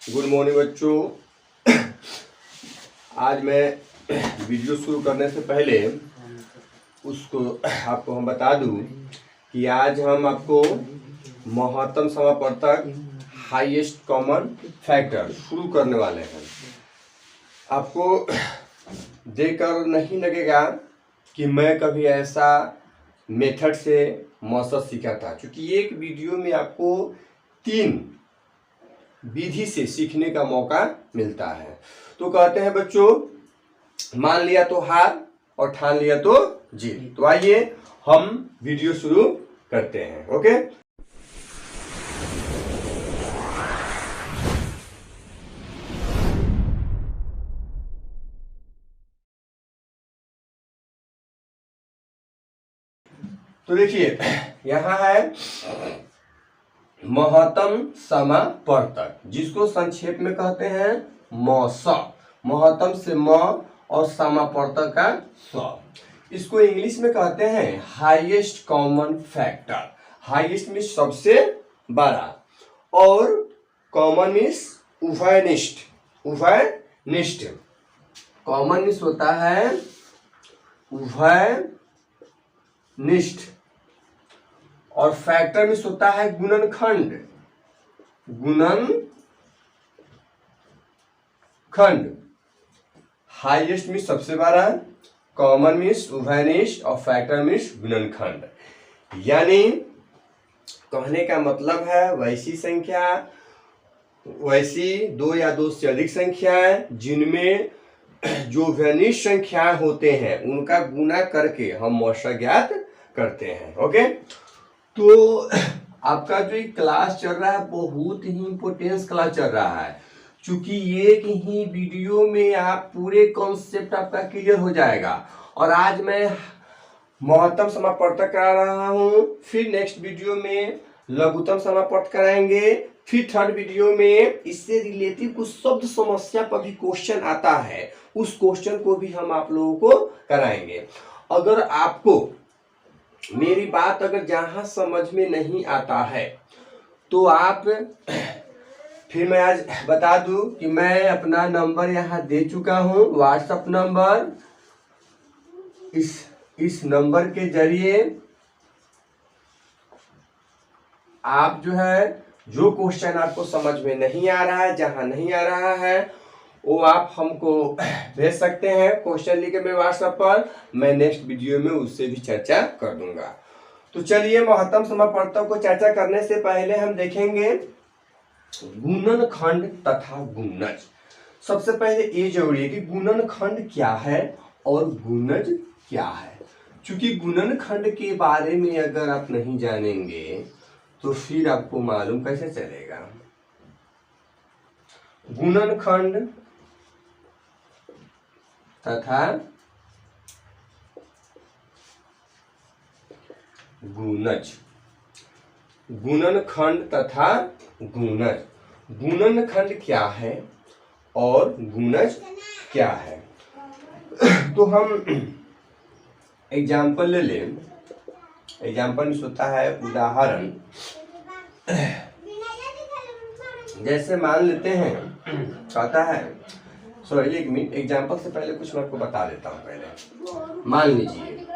Good morning बच्चों। आज मैं वीडियो शुरू करने से पहले उसको आपको हम बता दूं कि आज हम आपको महत्तम समापवर्तक हाईएस्ट कॉमन फैक्टर शुरू करने वाले हैं। आपको देखकर नहीं लगेगा कि मैं कभी ऐसा मेथड से मौसम सीखा था, क्योंकि एक वीडियो में आपको 3 विधि से सीखने का मौका मिलता है। तो कहते हैं बच्चों, मान लिया तो हार और ठान लिया तो जीत। तो आइए हम वीडियो शुरू करते हैं। ओके, तो देखिए यहां है महत्तम समापवर्तक, जिसको संक्षेप में कहते हैं मौस। महत्तम से म और समापवर्तक का स। इसको इंग्लिश में कहते हैं हाईएस्ट कॉमन फैक्टर। हाईएस्ट में सबसे बड़ा और कॉमन मीन्स उभयनिष्ठ। उभयनिष्ठ कॉमन मीन्स होता है उभयनिष्ठ और फैक्टर मीन्स होता है गुणनखंड। गुणनखंड हाईएस्ट मीन्स सबसे बड़ा, कॉमन मीन्स उभयनिष्ठ और फैक्टर मीन्स गुणनखंड। यानी कहने का मतलब है वैसी संख्या, वैसी 2 या 2 से अधिक संख्याएं जिनमें जो उभयनिष्ठ संख्याएं होते हैं उनका गुणा करके हम मौसा ज्ञात करते हैं। ओके, तो आपका जो क्लास चल रहा है बहुत ही इंपोर्टेंस क्लास चल रहा है, क्योंकि एक ही वीडियो में आप पूरे कॉन्सेप्ट आपका क्लियर हो जाएगा। और आज मैं महत्तम समापवर्तक करा रहा हूँ, फिर नेक्स्ट वीडियो में लघुत्तम समापवर्तक कराएंगे, फिर थर्ड वीडियो में इससे रिलेटिव कुछ शब्द समस्या पर भी क्वेश्चन आता है, उस क्वेश्चन को भी हम आप लोगों को कराएंगे। अगर आपको मेरी बात अगर जहां समझ में नहीं आता है तो आप फिर मैं आज बता दूं कि मैं अपना नंबर यहां दे चुका हूं, व्हाट्सएप नंबर। इस नंबर के जरिए आप जो है जो क्वेश्चन आपको समझ में नहीं आ रहा है, जहां नहीं आ रहा है वो आप हमको भेज सकते हैं क्वेश्चन लिख के मेरे व्हाट्सएप पर। मैं नेक्स्ट वीडियो में उससे भी चर्चा कर दूंगा। तो चलिए महत्तम समापवर्तक को चर्चा करने से पहले हम देखेंगे गुणनखंड तथा गुणज। सबसे पहले ये जरूरी है कि गुणनखंड क्या है और गुणज क्या है, क्योंकि गुणनखंड के बारे में अगर आप नहीं जानेंगे तो फिर आपको मालूम कैसे चलेगा। गुणनखंड तथा गुणज। गुणनखंड तथा गुणज। गुणनखंड क्या है और गुणज क्या है, तो हम एग्जाम्पल ले लें। एग्जाम्पल में होता है उदाहरण। जैसे मान लेते हैं, कहता है, सॉरी 1 मिनट, एग्जाम्पल से पहले कुछ मैं आपको बता देता हूँ। पहले मान लीजिए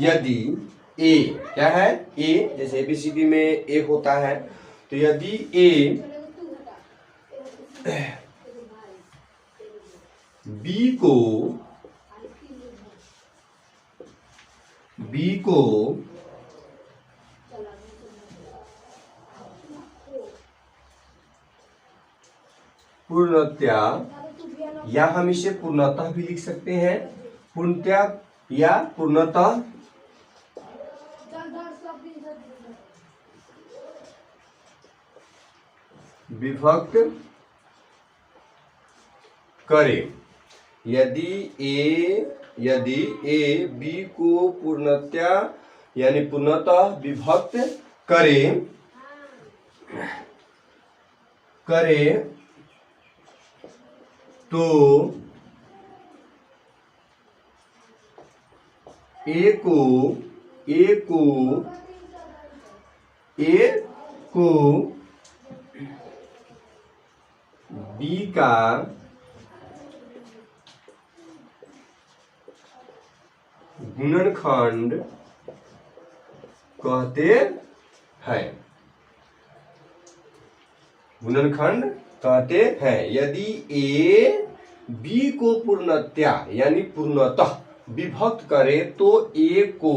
यदि ए क्या है, ए जैसे ABCD में ए होता है, तो यदि ए बी को पूर्णतः, या हम इसे पूर्णतः भी लिख सकते हैं, पूर्णतः या पूर्णतः विभक्त करे। यदि ए बी को पूर्णतः यानी पूर्णतः विभक्त करे तो ए को बी का गुणनखंड कहते हैं। गुणनखंड कहते हैं यदि ए बी को पूर्णतया यानी पूर्णतः विभक्त करे तो ए को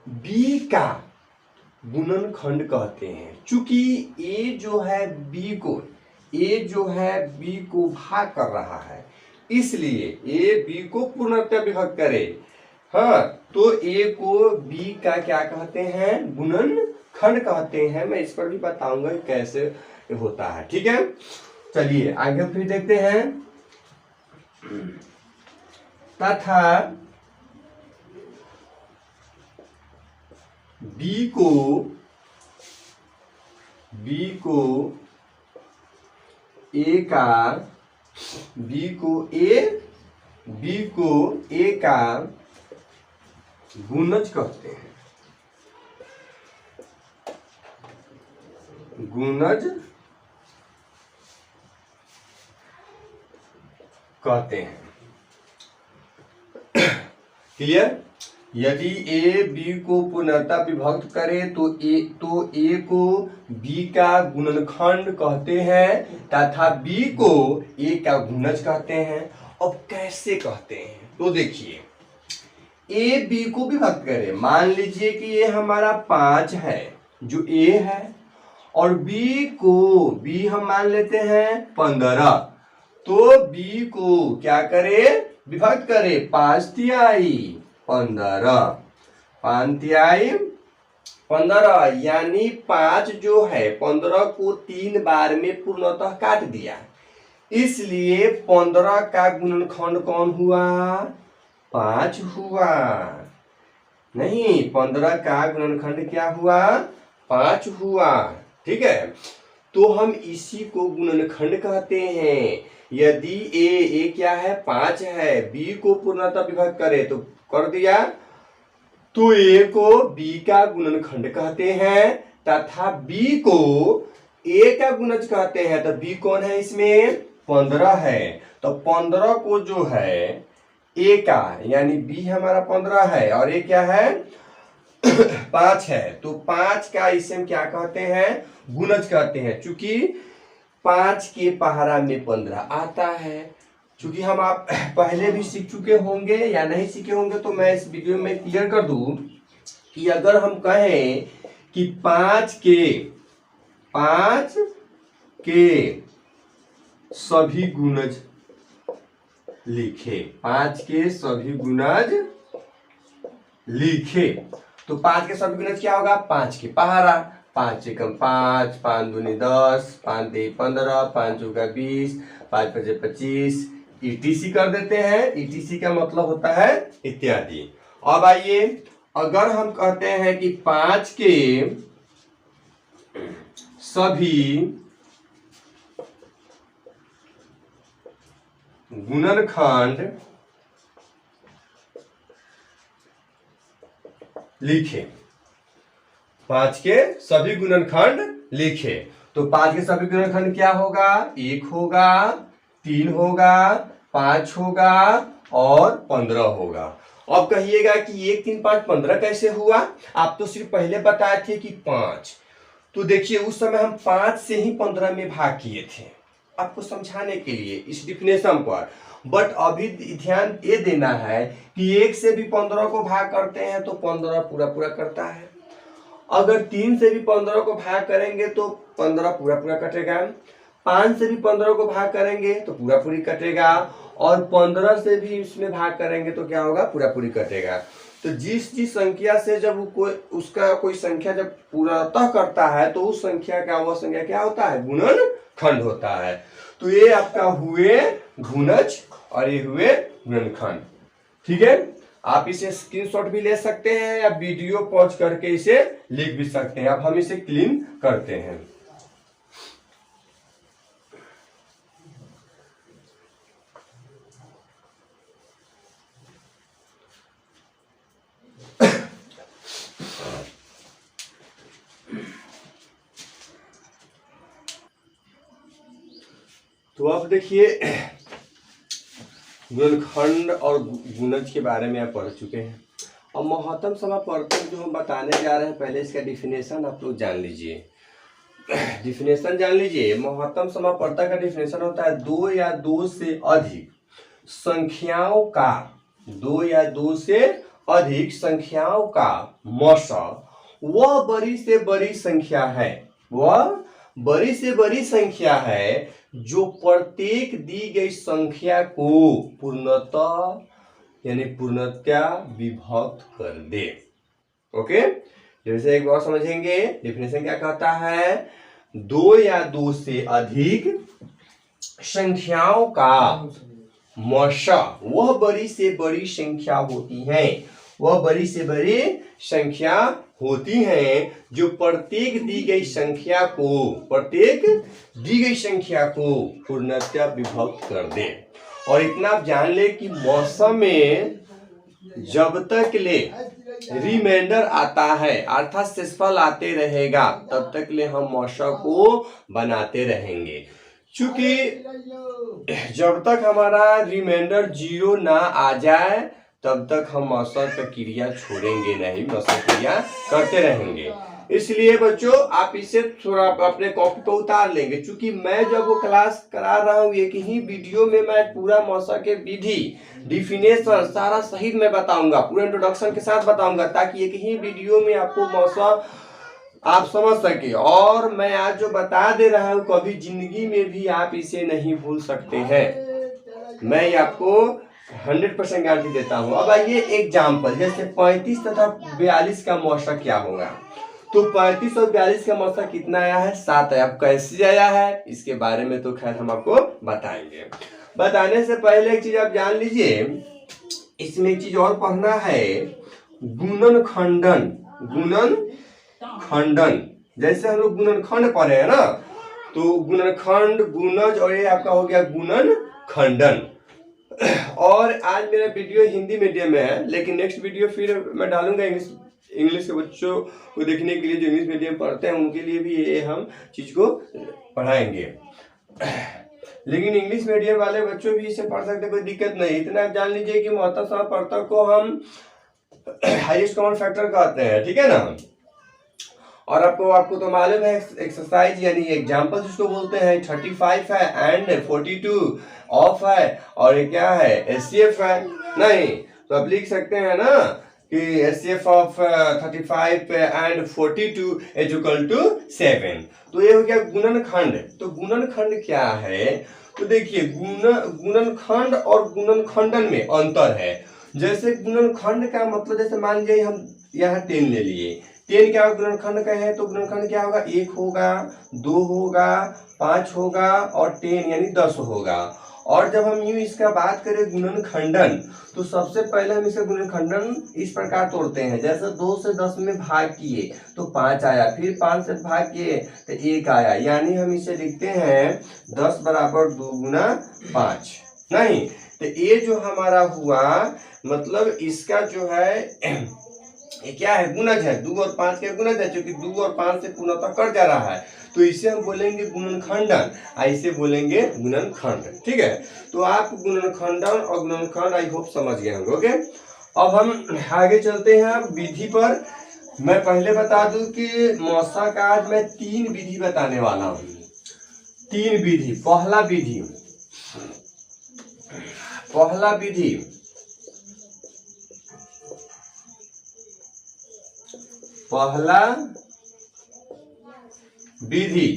बी का गुणनखंड कहते हैं। चूंकि ए जो है बी को भाग कर रहा है, इसलिए ए बी को पूर्णतः विभक्त करे, हाँ, तो ए को बी का क्या कहते हैं, गुणनखंड कहते हैं। मैं इस पर भी बताऊंगा कैसे होता है, ठीक है। चलिए आगे फिर देखते हैं। तथा बी को ए का गुणज कहते हैं। गुणज कहते हैं। क्लियर। यदि ए बी को पूर्णतः विभक्त करे तो ए को बी का गुणनखंड कहते हैं तथा बी को ए का गुणज कहते हैं। अब कैसे कहते हैं तो देखिए, ए बी को विभक्त करे, मान लीजिए कि ये हमारा 5 है जो ए है, और बी हम मान लेते हैं 15, तो बी को क्या करे, विभक्त करे, 5 तिहाई 15, 5 तिहाई 15, यानी 5 जो है 15 को 3 बार में पूर्णतः काट दिया, इसलिए 15 का गुणनखंड कौन हुआ, 5 हुआ। नहीं, 15 का गुणनखंड क्या हुआ, 5 हुआ, ठीक है। तो हम इसी को गुणनखंड कहते हैं। यदि ए क्या है, 5 है, बी को पूर्णतः विभक्त करे तो कर दिया, तो ए को बी का गुणनखंड कहते हैं तथा बी को ए का गुणज कहते हैं। तो बी कौन है इसमें, 15 है, तो 15 को जो है ए का यानी बी हमारा 15 है और ए क्या है 5 है, तो 5 का इसे हम क्या कहते हैं, गुणज कहते हैं। चूंकि 5 के पहाड़ा में 15 आता है। चूंकि हम आप पहले भी सीख चुके होंगे या नहीं सीखे होंगे, तो मैं इस वीडियो में क्लियर कर दूं कि अगर हम कहें कि 5 के सभी गुणज लिखे, 5 के सभी गुणज लिखे, तो 5 के सभी गुणज क्या होगा, 5 के पहाड़ा, 5 एकम 5, 5 दूनी 10, 5 दे 15, 5 चौका 20, 5 पचे 25, ईटीसी कर देते हैं। ईटीसी का मतलब होता है इत्यादि। अब आइए, अगर हम कहते हैं कि 5 के सभी गुणनखंड लिखे, 5 के सभी गुणनखंड लिखे, तो 5 के सभी गुणनखंड क्या होगा, 1 होगा, 3 होगा, 5 होगा और 15 होगा। अब कहिएगा कि 1 3 5 15 कैसे हुआ, आप तो सिर्फ पहले बताए थे कि 5, तो देखिए उस समय हम 5 से ही 15 में भाग किए थे आपको समझाने के लिए इस डिफिनेशन पर। बट अभी ध्यान ये देना है कि 1 से भी 15 को भाग करते हैं तो 15 पूरा पूरा करता है। अगर 3 से भी 15 को भाग करेंगे तो 15 पूरा पूरा कटेगा। 5 से भी 15 को भाग करेंगे तो पूरा पूरी कटेगा, और 15 से भी इसमें भाग करेंगे तो क्या होगा, पूरा पूरी कटेगा। तो जिस संख्या से जब कोई संख्या जब पूर्णतः करता है तो उस संख्या का वह संख्या क्या होता है, गुणनखंड होता है। तो ये आपका हुए गुणज और ये हुए गुणनखंड, ठीक है। आप इसे स्क्रीनशॉट भी ले सकते हैं या वीडियो पॉज करके इसे लिख भी सकते हैं। अब हम इसे क्लीन करते हैं। तो अब देखिए गुणनखंड और गुणज के बारे में आप पढ़ चुके हैं। अब महत्तम समापवर्तक जो हम बताने जा रहे हैं, पहले इसका डिफिनेशन आप लोग जान लीजिए। डिफिनेशन जान लीजिए। महत्तम समापवर्तक का डिफिनेशन होता है दो या दो से अधिक संख्याओं का, दो या दो से अधिक संख्याओं का मौसा वह बड़ी से बड़ी संख्या है, वह बड़ी से बड़ी संख्या है जो प्रत्येक दी गई संख्या को पूर्णतः यानी पूर्णतया विभक्त कर दे। ओके, जैसे एक बार समझेंगे डिफिनेशन क्या कहता है। दो या दो से अधिक संख्याओं का मौसा वह बड़ी से बड़ी संख्या होती है, वह बड़ी से बड़ी संख्या होती हैं जो प्रत्येक दी गई संख्या को, प्रत्येक दी गई संख्या को पूर्णतया विभक्त कर दे। और इतना आप जान ले कि मौसम में जब तक ले रिमाइंडर आता है अर्थात शेषफल आते रहेगा तब तक ले हम मौसम को बनाते रहेंगे। चूंकि जब तक हमारा रिमाइंडर 0 ना आ जाए तब तक हम मौसम प्रक्रिया छोड़ेंगे नहीं, मौसम क्रिया करते रहेंगे। इसलिए बच्चों आप इसे थोड़ा अपने कॉपी पर उतार लेंगे। चूंकि मैं जब वो क्लास करा रहा हूँ एक ही वीडियो में मैं पूरा मौसा के विधि डिफिनेशन सारा सहित मैं बताऊंगा, पूरा इंट्रोडक्शन के साथ बताऊंगा, ताकि एक ही वीडियो में आपको मौसा आप समझ सके। और मैं आज जो बता दे रहा हूँ कभी जिंदगी में भी आप इसे नहीं भूल सकते हैं, मैं आपको 100% गारंटी देता हूँ। अब आइए एग्जाम्पल, जैसे 35 तथा 42 का मौसा क्या होगा। तो 35 और 42 का मौसा कितना आया है, 7 आया। अब कैसे आया है इसके बारे में तो खैर हम आपको बताएंगे। बताने से पहले एक चीज आप जान लीजिए, इसमें एक चीज और पढ़ना है, गुणन खंडन। गुणन खंडन, जैसे हम लोग गुणनखंड पढ़े हैं ना, तो गुणनखंड, गुणज और ये आपका हो गया गुणन खंडन। और आज मेरा वीडियो हिंदी मीडियम में है, लेकिन नेक्स्ट वीडियो फिर मैं डालूंगा इंग्लिश के बच्चों को देखने के लिए, जो इंग्लिश मीडियम पढ़ते हैं उनके लिए भी ये हम चीज को पढ़ाएंगे। लेकिन इंग्लिश मीडियम वाले बच्चों भी इसे पढ़ सकते, कोई दिक्कत नहीं। इतना आप जान लीजिए कि महत्तम समापवर्तक को हम हाईएस्ट कॉमन फैक्टर कहते हैं, ठीक है ना। और आपको तो मालूम है एक्सरसाइज यानी एग्जाम्पल जिसको बोलते हैं 35 है एंड 42 ऑफ है, और ये क्या है एचसीएफ है। नहीं तो आप लिख सकते हैं ना कि HCF of 35 and 42 is equal to 7। तो ये हो गया गुणनखंड। तो गुणनखंड क्या है, तो देखिए गुणनखंड और गुणनखंडन में अंतर है। जैसे गुणनखंड का मतलब, जैसे मान लीजिए हम यहाँ 10 ले लिए, 10 क्या गुणनखंड का है, तो गुणनखंड क्या होगा, 1 होगा, 2 होगा, 5 होगा और 10 यानी 10 होगा। और जब हम यूं इसका बात करें गुणनखंडन, तो सबसे पहले हम इसका गुणनखंडन इस प्रकार तोड़ते हैं, जैसे 2 से 10 में भाग किए तो 5 आया, फिर 5 से भाग किए तो 1 आया, यानी हम इसे लिखते हैं 10 बराबर 2 गुना 5। नहीं तो ये जो हमारा हुआ, मतलब इसका जो है ये क्या है, गुणज है, 2 और 5 का गुणज है, क्योंकि 2 और 5 से पूर्णतः कट जा रहा है, तो इसे हम बोलेंगे गुणनखंडन, ऐसे बोलेंगे गुणनखंड। ठीक है, तो आप गुणनखंडन और गुणनखंड आई होप समझ गए होंगे। ओके, अब हम आगे चलते हैं विधि पर। मैं पहले बता दूं कि मौसा का आज मैं 3 विधि बताने वाला हूं। 3 विधि। पहला विधि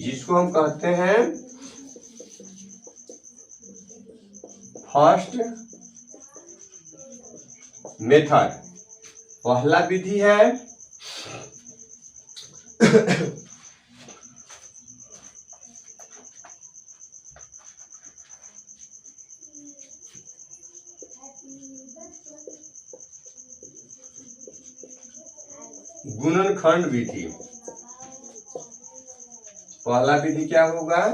जिसको हम कहते हैं फर्स्ट मेथड। पहला विधि है गुणनखंड विधि। पहला विधि क्या होगा,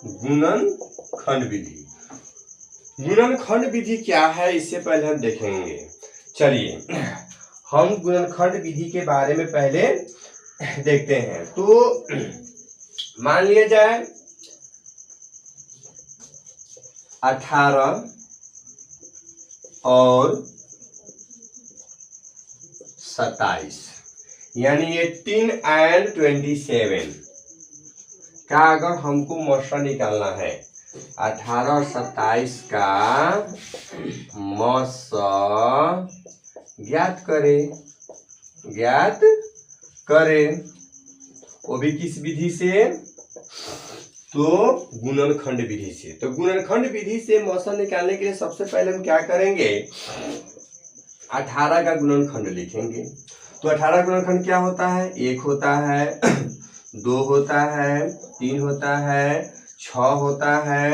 गुणनखंड विधि। गुणनखंड विधि क्या है इससे पहले हम देखेंगे। चलिए हम गुणनखंड विधि के बारे में पहले देखते हैं। तो मान लिया जाए 18 और 27 यानी 18 एंड 27 का अगर हमको मौसा निकालना है 18 और 27 का मौसा ज्ञात करें वो भी किस विधि से, तो गुणनखंड विधि से। तो गुणनखंड विधि से मौसा निकालने के लिए सबसे पहले हम क्या करेंगे, 18 का गुणनखंड लिखेंगे। तो 18 गुणनखंड क्या होता है, 1 होता है 2 होता है 3 होता है 6 होता है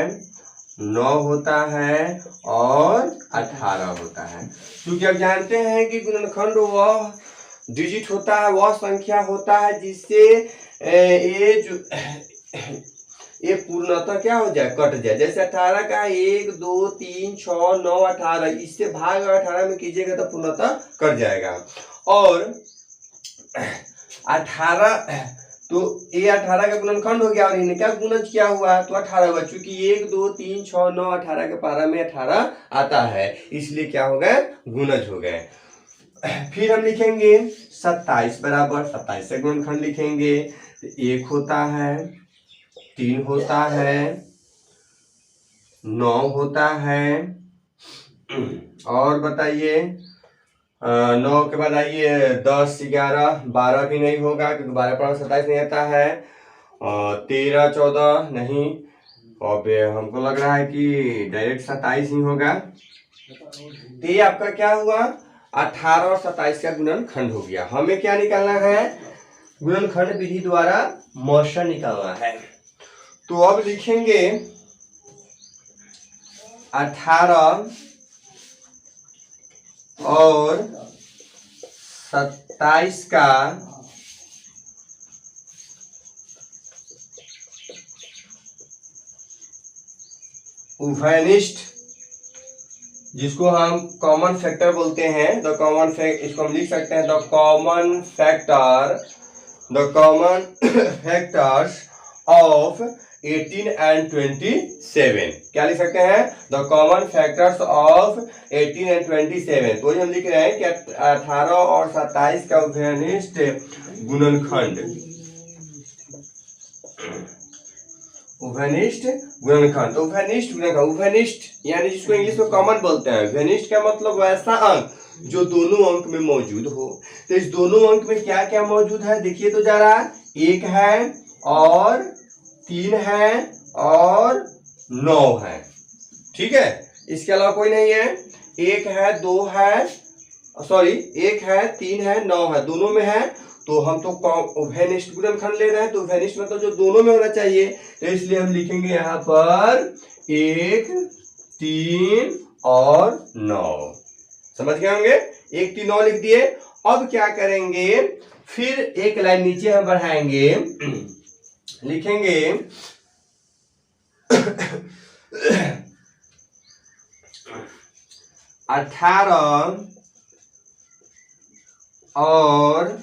9 होता है और 18 होता है। क्योंकि आप जानते हैं कि गुणनखंड वह डिजिट होता है, वह संख्या होता है जिससे ये पूर्णतः क्या हो जाए, कट जाए। जैसे 18 का 1 2 3 6 9 18, इससे भाग 18 में कीजिएगा तो पूर्णतः कट जाएगा। और 18 तो ये 18 का गुणनखंड हो गया और इनका गुणज क्या हुआ, तो 18 हुआ। चूंकि 1 2 3 6 9 18 के पारा में 18 आता है, इसलिए क्या हो गए, गुणज हो गए। फिर हम लिखेंगे 27 बराबर 27 से गुणनखंड लिखेंगे। 1 होता है 3 होता है 9 होता है और बताइए 9 के बाद आइए 10 11 12 भी नहीं होगा क्योंकि 12 पर 27 नहीं आता है। 13 14 नहीं, अब हमको लग रहा है कि डायरेक्ट 27 ही होगा। तो ये आपका क्या हुआ, 18 और 27 का गुणनखंड हो गया। हमें क्या निकालना है, गुणनखंड विधि द्वारा मौसा निकालना है। तो अब लिखेंगे 18 और 27 का उभयनिष्ठ, जिसको हम कॉमन फैक्टर बोलते हैं। द कॉमन फैक्ट, इसको हम लिख सकते हैं the common factors of 18 and 27। क्या लिख सकते हैं, the common factors of 18 and 27। तो हम लिख रहे हैं कि 18 और 27 का उभयनिष्ठ गुणनखंड, उभयनिष्ठ गुणनखंड। उभयनिष्ठ यानी जिसको इंग्लिश में कॉमन बोलते हैं। उभयनिष्ठ का मतलब वैसा अंक जो दोनों अंक में मौजूद हो। तो इस दोनों अंक में क्या क्या मौजूद है देखिए तो जरा, 1 है और 3 है और 9 है, ठीक है। इसके अलावा कोई नहीं है, 1 है 2 है, सॉरी 1 है 3 है 9 है, दोनों में है। तो हम तो उभयनिष्ठ गुणनखंड ले रहे हैं, तो उभयनिष्ठ मतलब जो दोनों में होना चाहिए। तो इसलिए हम लिखेंगे यहाँ पर 1 3 और 9। समझ गए होंगे, 1 3 9 लिख दिए। अब क्या करेंगे, फिर एक लाइन नीचे हम बढ़ाएंगे, लिखेंगे 18 और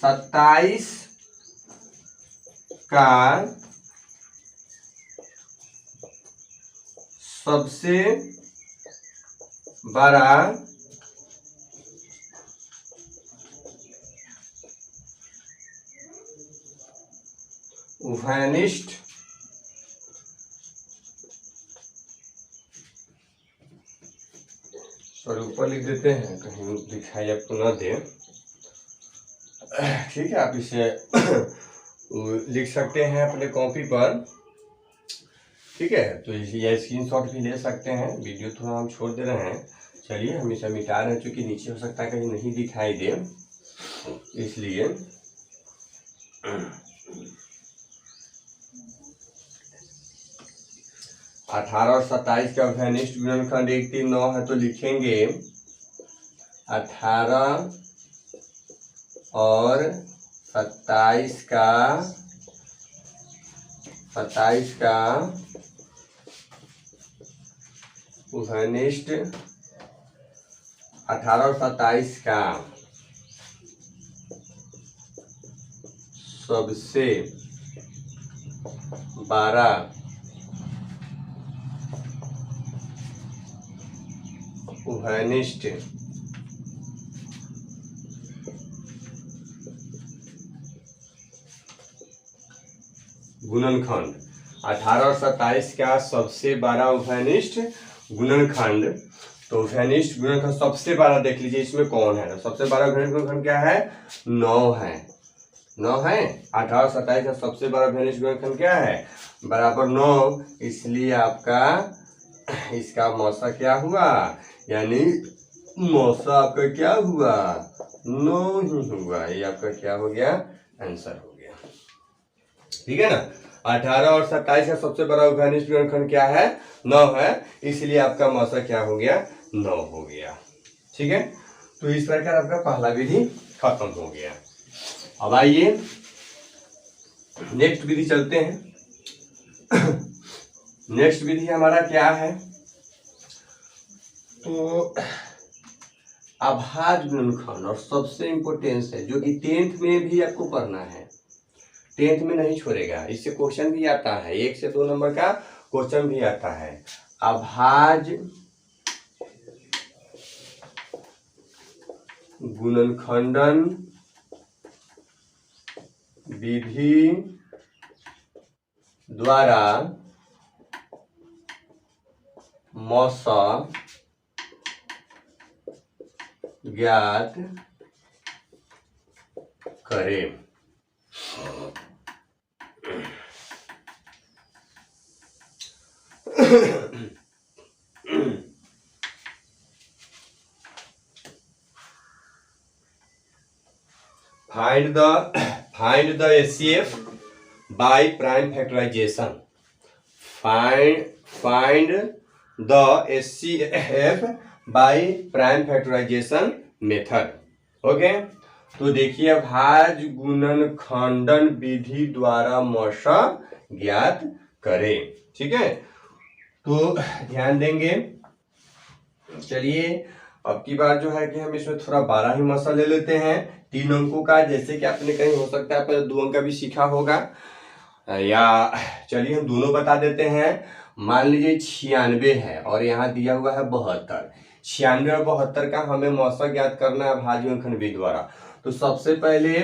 27 का सबसे बड़ा उभयनिष्ठ ऊपर लिख देते हैं, कहीं दिखाई आपको ना दे, ठीक है। आप इसे लिख सकते हैं अपने कॉपी पर, ठीक है। तो ये स्क्रीनशॉट भी ले सकते हैं। वीडियो थोड़ा हम छोड़ दे रहे हैं, चलिए हम इसे मिटा रहे हैं क्योंकि नीचे हो सकता है कहीं नहीं दिखाई दे, इसलिए। 18 और 27 का उभयनिष्ठ गुणनखंड 1 3 9 है, तो लिखेंगे 18 और 27 का उभयनिष्ठ, 18 और 27 का सबसे बड़ा उभयनिष्ठ गुणनखंड 18 और 27 का सबसे बड़ा उभयनिष्ठ गुणनखंड। तो उभयनिष्ठ गुणनखंड सबसे बड़ा देख लीजिए इसमें कौन है। तो सबसे बड़ा उभयनिष्ठ गुणनखंड क्या है? 9 है। 9 है। 18 और 27 का सबसे बड़ा उभयनिष्ठ गुणनखंड क्या है? बराबर 9। इसलिए आपका इसका मौसा क्या हुआ, यानी मौसा आपका क्या हुआ? 9 ही हुआ। ये आपका क्या हो गया? आंसर हो गया। ठीक है ना। 18 और 27 का सबसे बड़ा उभयनिष्ठ गुणनखंड क्या है? 9 है। इसलिए आपका मौसा क्या हो गया? 9 हो गया। ठीक है। तो इस प्रकार आपका पहला विधि खत्म हो गया। अब आइए नेक्स्ट विधि चलते हैं। नेक्स्ट विधि हमारा क्या है? तो अभाज्य गुणनखंड, और सबसे इंपॉर्टेंस है जो कि 10th में भी आपको पढ़ना है। 10th में नहीं छोड़ेगा, इससे क्वेश्चन भी आता है, 1 से 2 नंबर का क्वेश्चन भी आता है। अभाज्य गुणनखंडन विधि द्वारा मौसा ज्ञात करें। find the HCF by prime factorization. Find the HCF by prime factorization method. Okay. तो देखिए अभाज्य गुणनखंडन विधि द्वारा मौसा ज्ञात करें। ठीक है। तो ध्यान देंगे। चलिए अब की बार जो है कि हम इसमें थोड़ा 12 ही मौसा ले लेते हैं 3 अंकों का। जैसे कि आपने कहीं हो सकता है पहले 2 अंक का भी सीखा होगा, या चलिए हम दोनों बता देते हैं। मान लीजिए 96 है और यहाँ दिया हुआ है 72। 96 और 72 का हमें मौसा ज्ञात करना है अभाज्य गुणनखंड विधि द्वारा। तो सबसे पहले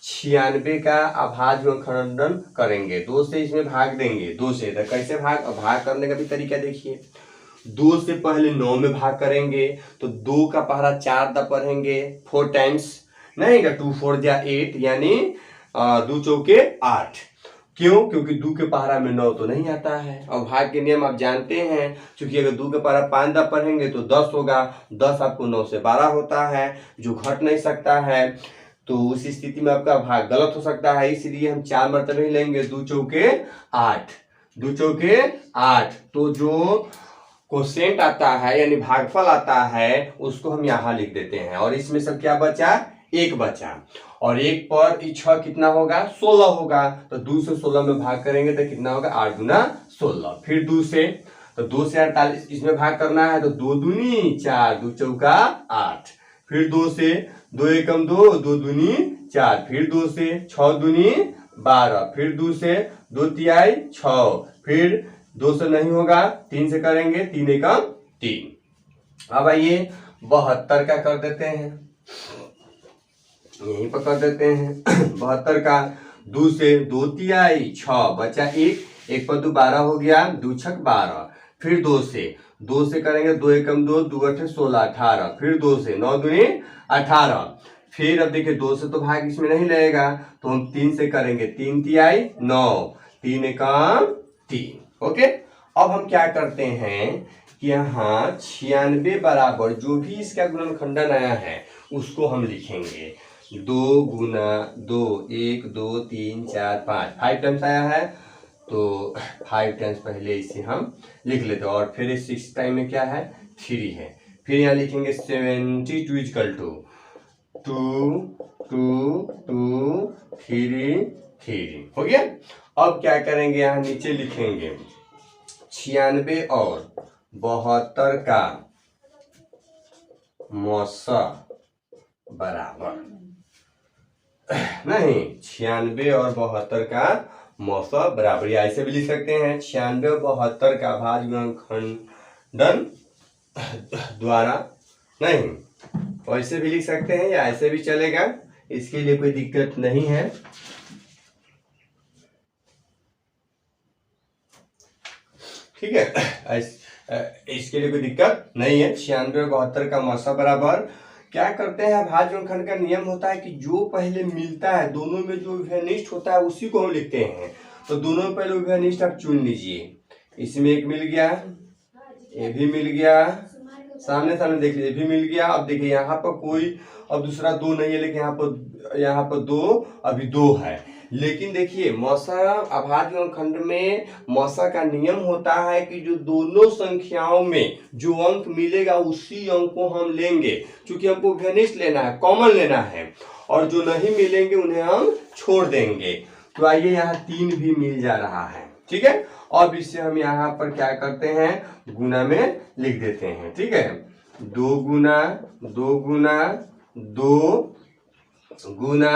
96 का अभाज्य गुणनखंडन करेंगे, 2 से इसमें भाग देंगे। 2 से तो कैसे भाग करने का भी तरीका देखिए। 2 से पहले 9 में भाग करेंगे तो 2 का पहरा 4 दा पढ़ेंगे 4 टाइम्स, नहीं का 2 4 जा 8, यानी 2 चौके 8। क्यों? क्योंकि 2 के पहरा में 9 तो नहीं आता है। और भाग के नियम आप जानते हैं, क्योंकि अगर 2 के पहरा 5 दा पढ़ेंगे तो 10 होगा। 10 आपको 9 से 12 होता है, जो घट नहीं सकता है। तो उस स्थिति में आपका भाग गलत हो सकता है, इसलिए हम 4 मरतबे ही लेंगे। 2 चौके 8, 2 चौके 8। तो जो कोसेंट आता है यानी भागफल आता है उसको हम यहाँ लिख देते हैं। और इसमें सब क्या बचा? 1 बचा। और 1 पर 6 कितना होगा? 16 होगा। तो 2 से 16 में भाग करेंगे तो कितना होगा? 8 गुना 16। फिर 2 से 48 इसमें भाग करना है तो 2 दूनी 4, 2 चौका 8। फिर 2 से 2 एकम 2, 2 दूनी 4। फिर 2 से 6 दूनी 12। फिर 2 से 2 तिहाई 6। फिर 2 से नहीं होगा, 3 से करेंगे, 3 एकम 3। अब आइए 72 का कर देते हैं, यहीं पर कर देते हैं। 72 का 2 से 2 तिहाई 6 बचा 1, 1 पर 2 12 हो गया, 2 छक 12। फिर 2 से करेंगे, 2 एकम 2, 2 अठे 16 18। फिर 2 से 9 दूनी 18। फिर अब देखिए 2 से तो भाग इसमें नहीं लगेगा तो हम 3 से करेंगे, 3 तिहाई 9, 3 एकम 3। ओके। अब हम क्या करते हैं कि यहाँ 96 बराबर जो भी इसका गुणनखंडन आया है उसको हम लिखेंगे। 2 गुना 2, 1 2 3 4 5 टाइम्स आया है तो 5 टाइम्स पहले इसे हम लिख लेते हैं। और फिर 6 टाइम में क्या है? 3 है। फिर यहाँ लिखेंगे 72 इक्वल टू 2 2 2 3 3। हो गया। अब क्या करेंगे? यहाँ नीचे लिखेंगे 96 और 72 का मौसा बराबर, नहीं 96 और 72 का मौसा बराबर, या ऐसे भी लिख सकते हैं 96 और 72 का अभाज्य गुणनखंडन द्वारा, नहीं वैसे भी लिख सकते हैं या ऐसे भी चलेगा, इसके लिए कोई दिक्कत नहीं है। ठीक है, इसके लिए कोई दिक्कत नहीं है। 96 और 72 का मौसा बराबर क्या करते हैं, अभाज्य गुणनखंड का नियम होता है कि जो पहले मिलता है दोनों में जो उभयनिष्ठ होता है उसी को हम लिखते हैं। तो दोनों में पहले उभयनिष्ठ आप चुन लीजिए। इसमें एक मिल गया, ये भी मिल गया, सामने सामने देख लीजिए भी मिल गया। अब देखिए यहाँ पर कोई अब दूसरा दो नहीं है, लेकिन यहाँ पर दो अभी दो है। लेकिन देखिए मौसा अभाज्य गुणनखंड में मौसा का नियम होता है कि जो दोनों संख्याओं में जो अंक मिलेगा उसी अंक को हम लेंगे, क्योंकि हमको उभयनिष्ठ लेना है, कॉमन लेना है, और जो नहीं मिलेंगे उन्हें हम छोड़ देंगे। तो आइए यहाँ 3 भी मिल जा रहा है। ठीक है, अब इसे हम यहाँ पर क्या करते हैं, गुना में लिख देते हैं। ठीक है, 2 गुना 2 गुना 2 गुना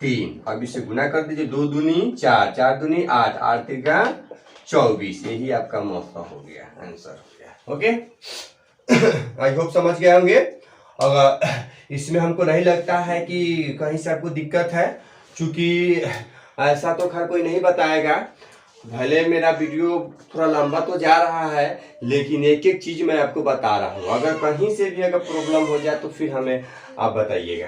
3, अब इसे गुना कर दीजिए, 2 दूनी 4, 4 दूनी 8, 8 तिरका 24, यही आपका मौसा हो गया, आंसर हो गया। ओके, आई होप समझ गए होंगे। अगर इसमें हमको नहीं लगता है कि कहीं से आपको दिक्कत है, क्योंकि ऐसा तो खैर कोई नहीं बताएगा। भले मेरा वीडियो थोड़ा लंबा तो जा रहा है, लेकिन एक एक चीज मैं आपको बता रहा हूँ। अगर कहीं से भी अगर प्रॉब्लम हो जाए तो फिर हमें आप बताइएगा।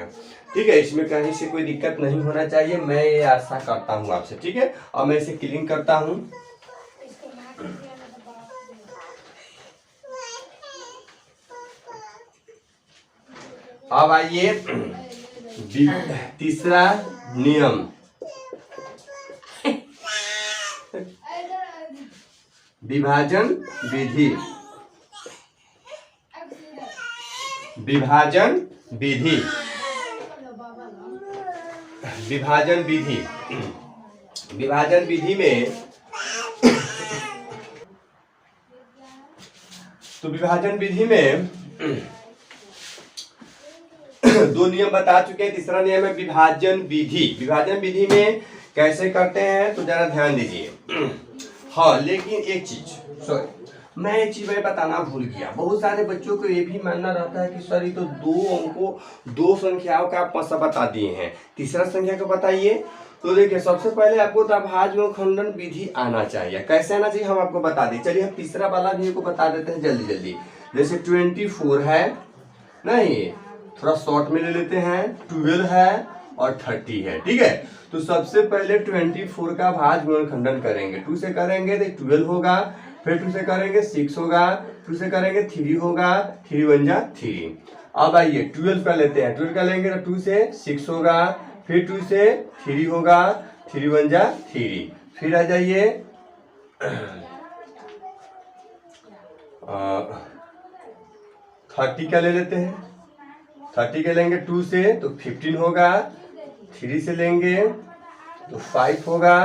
ठीक है, इसमें कहीं से कोई दिक्कत नहीं होना चाहिए, मैं ये आशा करता हूँ आपसे। ठीक है, अब मैं इसे क्लीन करता हूँ। अब आइए तीसरा नियम, विभाजन विधि। विभाजन विधि, विभाजन विधि, विभाजन विधि में तो विभाजन विधि में 2 नियम बता चुके हैं। तीसरा नियम है विभाजन विधि। विभाजन विधि में कैसे करते हैं तो जरा ध्यान दीजिए। हाँ, लेकिन एक चीज मैं एक चीज बताना भूल गया। बहुत सारे बच्चों को ये भी मानना रहता है कि सर ये तो 2 अंकों 2 संख्याओं का आप मौसा बता दिए हैं, तीसरा संख्या को बताइए। तो देखिए सबसे पहले आपको तो अभाज्य गुणनखंड विधि आना चाहिए। कैसे आना चाहिए हम आपको बता दें। चलिए हम तीसरा वाला भी को बता देते हैं जल्दी जल्दी। जैसे 24 है, नहीं थोड़ा शॉर्ट में ले लेते हैं, 12 है और 30 है। ठीक है, तो सबसे पहले 24 का भाज्य गुणनखंडन करेंगे। 2 से करेंगे तो 12 होगा, फिर 2 से करेंगे 6 होगा, 2 से करेंगे 3 होगा, 3 1 जा 3। अब आइए 12 का लेते हैं, 12 का लेंगे तो 2 से 6 होगा, फिर 2 से 3 होगा, 3 1 जा 3। फिर आ जाइए 30 का ले लेते हैं, 30 के लेंगे 2 से तो 15 होगा, 3 से लेंगे तो 5 होगा,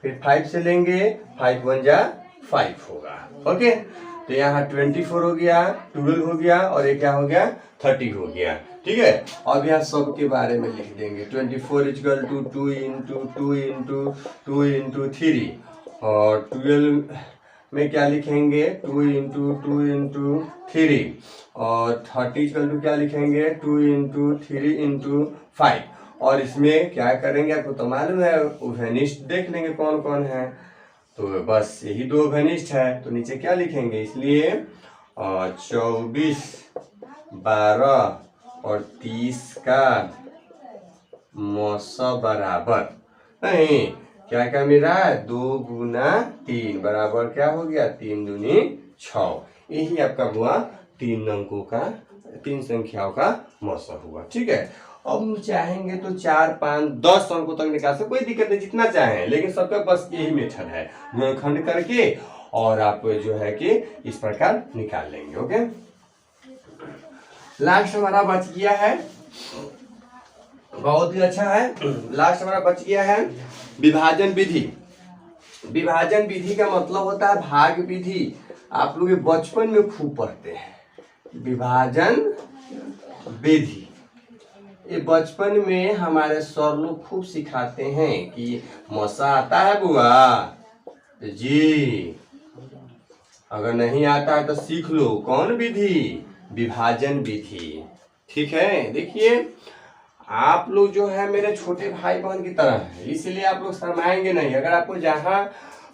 फिर 5 से लेंगे 5 1 जा 5 होगा। ओके, तो यहाँ 24 हो गया, 12 हो गया और एक क्या हो गया 30 हो गया। ठीक है, अब यहाँ सब के बारे में लिख देंगे। 24 equal to 2 into 2 into 2 into 3, और 12 में क्या लिखेंगे 2 इंटू 2 इंटू 3, और 30 इक्वल टू क्या लिखेंगे 2 इंटू 3 इंटू 5। और इसमें क्या करेंगे आपको तो मालूम है, उभयनिष्ठ देख लेंगे कौन कौन है। तो बस यही 2 उभयनिष्ठ है, तो नीचे क्या लिखेंगे, इसलिए 24 12 और 30 का मौसा बराबर नहीं क्या क्या मिला है 2 गुना 3 बराबर क्या हो गया 3 दूनी 6। यही आपका हुआ 3 अंकों का 3 संख्याओं का मौसा हुआ। ठीक है, अब हम चाहेंगे तो 4 5 10 अंकों तक निकाल सकते, कोई दिक्कत नहीं, जितना चाहें, लेकिन सबका बस यही मेथड है, गुणनखंड करके और आप जो है कि इस प्रकार निकाल लेंगे। ओके, लास्ट हमारा बच गया है, बहुत ही अच्छा है। लास्ट हमारा बच गया है विभाजन विधि। विभाजन विधि का मतलब होता है भाग विधि। आप लोग बचपन में खूब पढ़ते हैं विभाजन विधि। ये बचपन में हमारे सर लोग खूब सिखाते हैं कि मौसा आता है बुआ जी, अगर नहीं आता है तो सीख लो। कौन विधि? विभाजन विधि। ठीक है, देखिए आप लोग जो है मेरे छोटे भाई बहन की तरह है, इसलिए आप लोग शर्माएंगे नहीं। अगर आपको जहाँ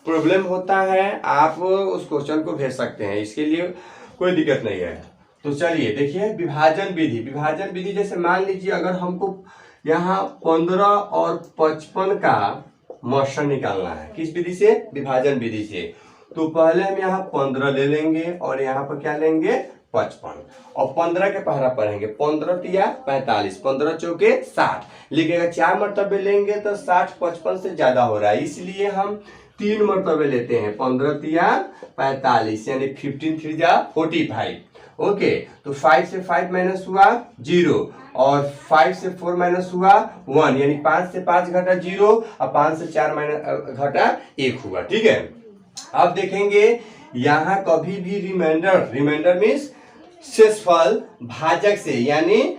प्रॉब्लम होता है आप उस क्वेश्चन को भेज सकते हैं, इसके लिए कोई दिक्कत नहीं है। तो चलिए देखिए विभाजन विधि। विभाजन विधि जैसे मान लीजिए अगर हमको यहाँ 15 और 55 का मॉडशन निकालना है, किस विधि से? विभाजन विधि से। तो पहले हम यहाँ 15 ले लेंगे और यहाँ पर क्या लेंगे? 55 और 15 के पहरा पढ़ेंगे। 15 तिया 45, 15 चौके 60, लेकिन अगर 4 मरतबे लेंगे तो 60 55 से ज्यादा हो रहा है, इसलिए हम 3 मरतबे लेते हैं। 15 तिया 45 यानी 15 3 जा 45। ओके, तो 5 से 5 माइनस हुआ 0 और 5 से 4 माइनस हुआ 1, यानी 5 से 5 घटा 0 और 5 से 4 माइनस घटा 1 हुआ। ठीक है, अब देखेंगे यहाँ कभी भी रिमाइंडर मीन्स शेषफल भाजक से यानी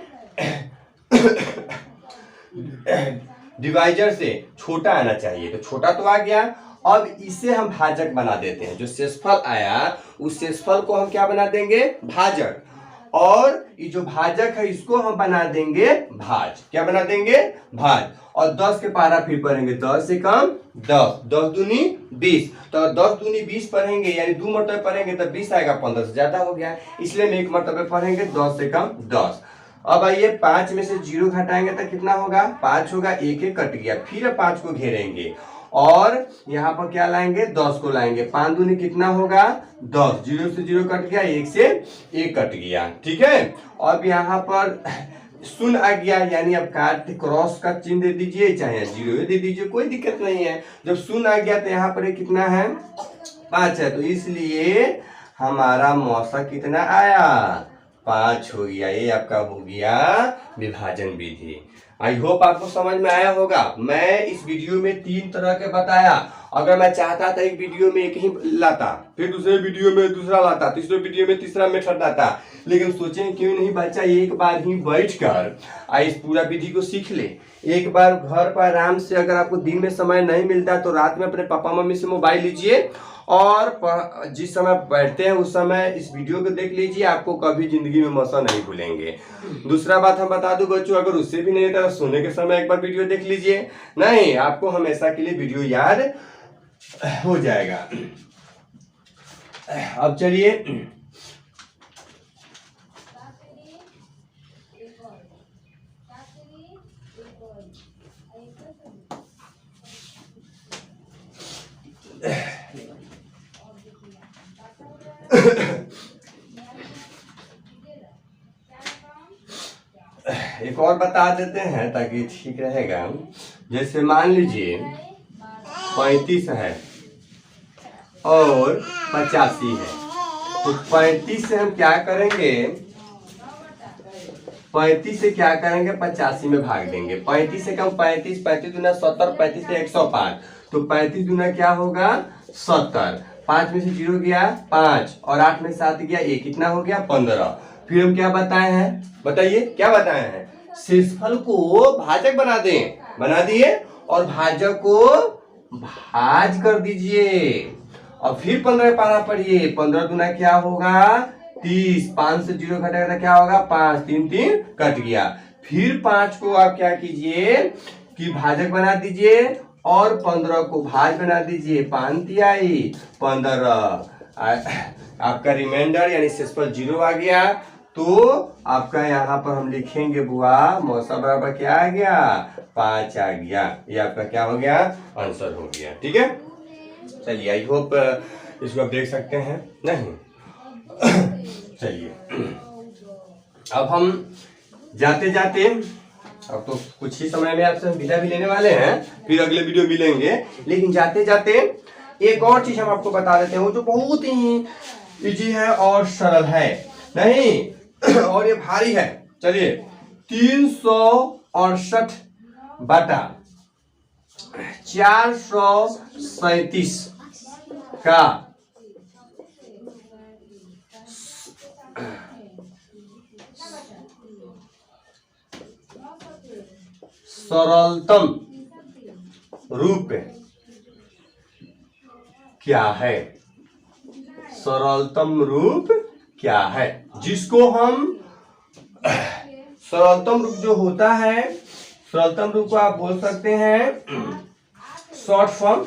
डिवाइजर से छोटा आना चाहिए। तो छोटा तो आ गया, अब इसे हम भाजक बना देते हैं। जो शेषफल आया उस शेषफल को हम क्या बना देंगे? भाजक। और ये जो भाजक है इसको हम बना देंगे भाज। क्या बना देंगे? भाज। और 10 के पारा फिर पढ़ेंगे, 10 से कम 10, 10 दूनी 20। तो 10 दूनी 20 पढ़ेंगे यानी 2 मरतबे पढ़ेंगे तो 20 आएगा, 15 से ज्यादा हो गया, इसलिए हम 1 मरतबे पढ़ेंगे, 10 से कम 10। अब आइए 5 में से 0 घटाएंगे तो कितना होगा? 5 होगा, 1 1 कट गया, फिर 5 को घेरेंगे और यहाँ पर क्या लाएंगे? 10 को लाएंगे। 5 दूनी कितना होगा? 10, 0 से 0 कट गया, 1 से 1 कट गया। ठीक है, अब यहाँ पर शून्य आ गया, यानी अब काट क्रॉस का चिन्ह दे दीजिए, चाहे 0 दे दीजिए, कोई दिक्कत नहीं है। जब शून्य आ गया तो यहाँ पर कितना है? 5 है, तो इसलिए हमारा मौसा कितना आया? 5 हो गया। ये आपका हो गया विभाजन विधि। आई होप आपको समझ में आया होगा। मैं इस वीडियो में 3 तरह के बताया। अगर मैं चाहता था एक वीडियो में एक ही लाता, फिर दूसरे वीडियो में दूसरा लाता, तीसरे वीडियो में तीसरा मेथड लाता, लेकिन सोचें क्यों नहीं बच्चा एक बार ही बैठकर इस पूरा विधि को सीख ले। एक बार घर पर आराम से, अगर आपको दिन में समय नहीं मिलता तो रात में अपने पापा मम्मी से मोबाइल लीजिए और जिस समय बैठते हैं उस समय इस वीडियो को देख लीजिए, आपको कभी जिंदगी में मौसा नहीं भूलेंगे। दूसरा बात हम बता दूं बच्चों, अगर उससे भी नहीं होता तो सोने के समय एक बार वीडियो देख लीजिए, नहीं आपको हमेशा के लिए वीडियो याद हो जाएगा। अब चलिए एक और बता देते हैं ताकि ठीक रहेगा। जैसे मान लीजिए 35 है और 85 है, तो 35 से हम क्या करेंगे? 35 से क्या करेंगे? 85 में भाग देंगे। 35 से कम 35, 35 दूना 70, 35 से 105, तो 35 दूना क्या होगा? 70। 5 में से 0 गया 5 और 8 में से 7 गया 1, कितना हो गया? 15। फिर हम क्या बताए हैं? बताइए क्या बताए हैं? शेषफल को भाजक बना दें, बना दिए और भाजक को भाज कर दीजिए और फिर 15 पारा पढ़िए। 15 दूना क्या होगा? 30। 5 से 0 घटेगा तो क्या होगा? 5, 3 3 कट गया। फिर 5 को आप क्या कीजिए कि भाजक बना दीजिए और 15 को भाज बना दीजिए। 5 तिहाई 15, आपका रिमाइंडर यानी शेषफल 0 आ गया। तो आपका यहाँ पर हम लिखेंगे बुआ मौसा बराबर क्या आ गया? 5 आ गया। ये आपका क्या हो गया? आंसर हो गया। ठीक है, चलिए आई होप इसको आप देख सकते हैं नहीं। चलिए अब हम जाते जाते, अब तो कुछ ही समय में आपसे विदा भी लेने वाले हैं, फिर अगले वीडियो मिलेंगे, लेकिन जाते जाते एक और चीज हम आपको बता देते हैं, वो जो बहुत ही इजी है और सरल है नहीं और ये भारी है। चलिए 368 बटा 437 का सरलतम रूप क्या है? सरलतम रूप क्या है, जिसको हम सरलतम रूप जो होता है, सरलतम रूप को आप बोल सकते हैं शॉर्ट फॉर्म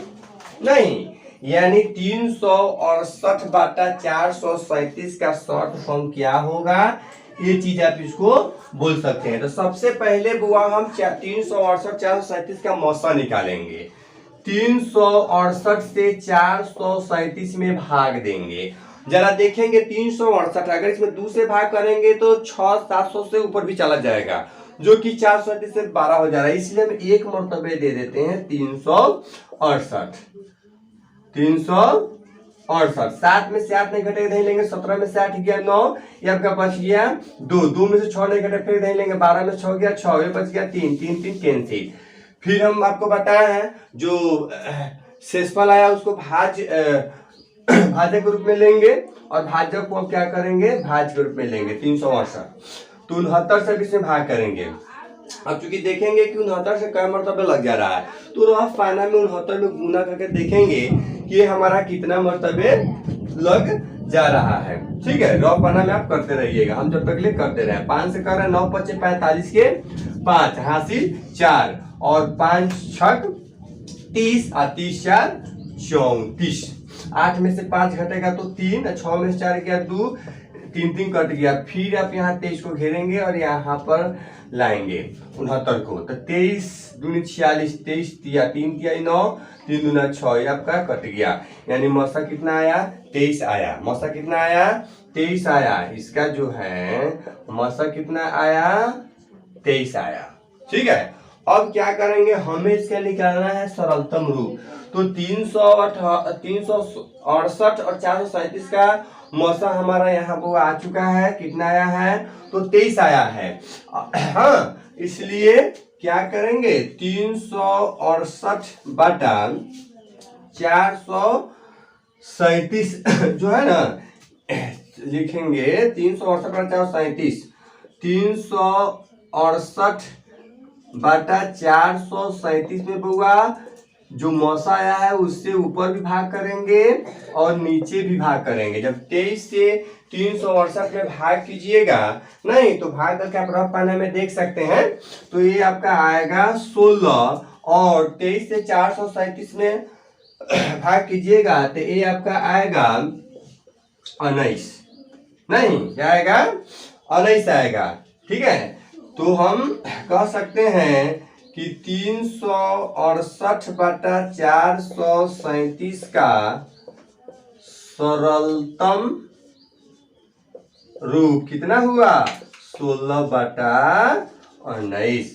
नहीं, यानी 368/437 का शॉर्ट फॉर्म क्या होगा, ये चीज आप इसको बोल सकते हैं। तो सबसे पहले बुआ हम 368/437 का मौसा निकालेंगे। 368 से 437 में भाग देंगे। जरा देखेंगे 368 अगर इसमें 2 से भाग करेंगे तो 600-700 से ऊपर भी चला जाएगा, जो कि 437 से 12 हो जा रहा है, इसलिए हम एक मर्तबे दे देते हैं 368। 368 7 में से 8 नहीं घटेगा, नहीं लेंगे 17 में से 8 गया 9, ये आपका बच गया 2 में से 6 नहीं घटे फिर नहीं लेंगे, 12 में 6 गया 6, ये बच गया 3 कैंसिल। फिर हम आपको बताया है जो शेषफल आया उसको भाज्य के रूप में लेंगे और भाजक को क्या करेंगे, भाज्य के रूप में लेंगे 368। तो 69 से इसमें भाग करेंगे। अब चूंकि देखेंगे कि 69 से कई मरतबे लग जा रहा है, तो रफ फाइनल में 69 में गुना करके देखेंगे कि ये हमारा कितना मरतबे लग जा रहा है। ठीक है, रफ फाइनल में आप करते रहिएगा, हम जब तक ले करते रहे। 5 से कर रहे हैं 9 × 5 = 45 के 5 हासिल 4 और 5 × 6 = 30 और 30 × 4 = 34। 8 में से 5 घटेगा तो 3, 6 में से 4 गया 2, 3 कट गया। फिर आप यहाँ 23 को घेरेंगे और यहाँ पर लाएंगे 69 को, तो 23 दूनी 46, 23 तिया 3 तिया 9, 3 दूना 6, ये आपका कट गया। यानी मौसा कितना आया, 23 आया। मौसा कितना आया, 23 आया। इसका जो है मौसा कितना आया, 23 आया। ठीक है, अब क्या करेंगे, हमें इसका निकालना है सरलतम रूप। तो 368 और 437 का मौसा हमारा यहाँ वो आ चुका है, कितना आया है, तो 23 आया है। हाँ, इसलिए क्या करेंगे, 368/437 जो है ना, लिखेंगे 368/437, 368/437 में बुआ जो मौसा आया है उससे ऊपर भी भाग करेंगे और नीचे भी भाग करेंगे। जब 23 से 368 में भाग कीजिएगा, नहीं तो भाग करके आप रफ पाने में देख सकते हैं, तो ये आपका आएगा 16 और 23 से 437 में भाग कीजिएगा तो ये आपका आएगा 19, नहीं क्या आएगा, 19 आएगा। ठीक है, तो हम कह सकते हैं कि 368/437 का सरलतम रूप कितना हुआ, 16/19।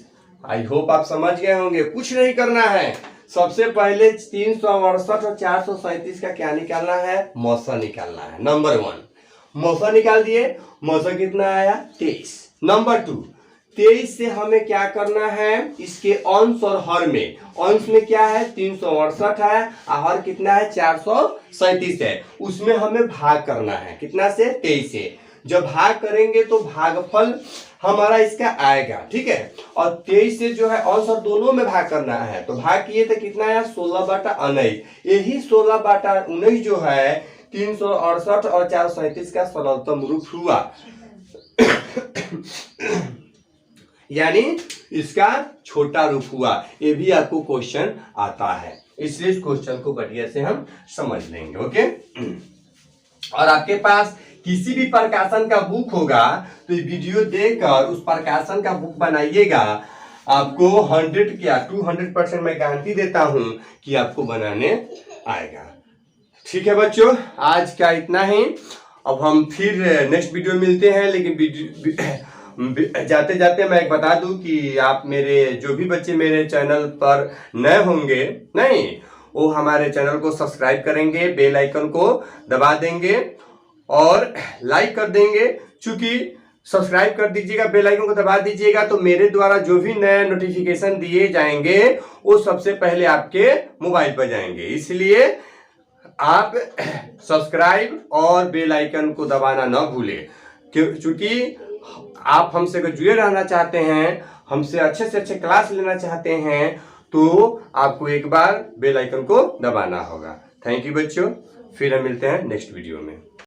आई होप आप समझ गए होंगे। कुछ नहीं करना है, सबसे पहले 368 और 437 का क्या निकालना है, मौसा निकालना है। नंबर 1 मौसा निकाल दिए, मौसा कितना आया, 23। नंबर 2 23 से हमें क्या करना है, इसके अंश और हर में, अंश में क्या है 368 है और हर कितना है 437 है, उसमें हमें भाग करना है, कितना से, 23 से। जब भाग करेंगे तो भागफल हमारा इसका आएगा। ठीक है, और 23 से जो है अंश और दोनों में भाग करना है, तो भाग किए तो कितना आया, 16/19। यही 16/19 जो है 368 और 437 का सरलतम रूप हुआ। यानी इसका छोटा रूप हुआ। ये भी आपको क्वेश्चन आता है, इसलिए इस क्वेश्चन को बढ़िया से हम समझ लेंगे। ओके, और आपके पास किसी भी प्रकाशन का बुक होगा तो ये वीडियो देखकर उस प्रकाशन का बुक बनाइएगा। आपको 100 क्या 200% मैं गारंटी देता हूं कि आपको बनाने आएगा। ठीक है बच्चों, आज का इतना ही। अब हम फिर नेक्स्ट वीडियो मिलते हैं, लेकिन जाते जाते मैं एक बता दूं कि आप मेरे जो भी बच्चे मेरे चैनल पर नए होंगे, नहीं वो हमारे चैनल को सब्सक्राइब करेंगे, बेल आइकन को दबा देंगे और लाइक कर देंगे। चूंकि सब्सक्राइब कर दीजिएगा, बेल आइकन को दबा दीजिएगा, तो मेरे द्वारा जो भी नए नोटिफिकेशन दिए जाएंगे वो सबसे पहले आपके मोबाइल पर जाएंगे। इसलिए आप सब्सक्राइब और बेल आइकन को दबाना ना भूलें, क्योंकि आप हमसे अगर जुड़े रहना चाहते हैं, हमसे अच्छे से अच्छे क्लास लेना चाहते हैं, तो आपको एक बार बेल आइकन को दबाना होगा। थैंक यू बच्चों। फिर हम मिलते हैं नेक्स्ट वीडियो में।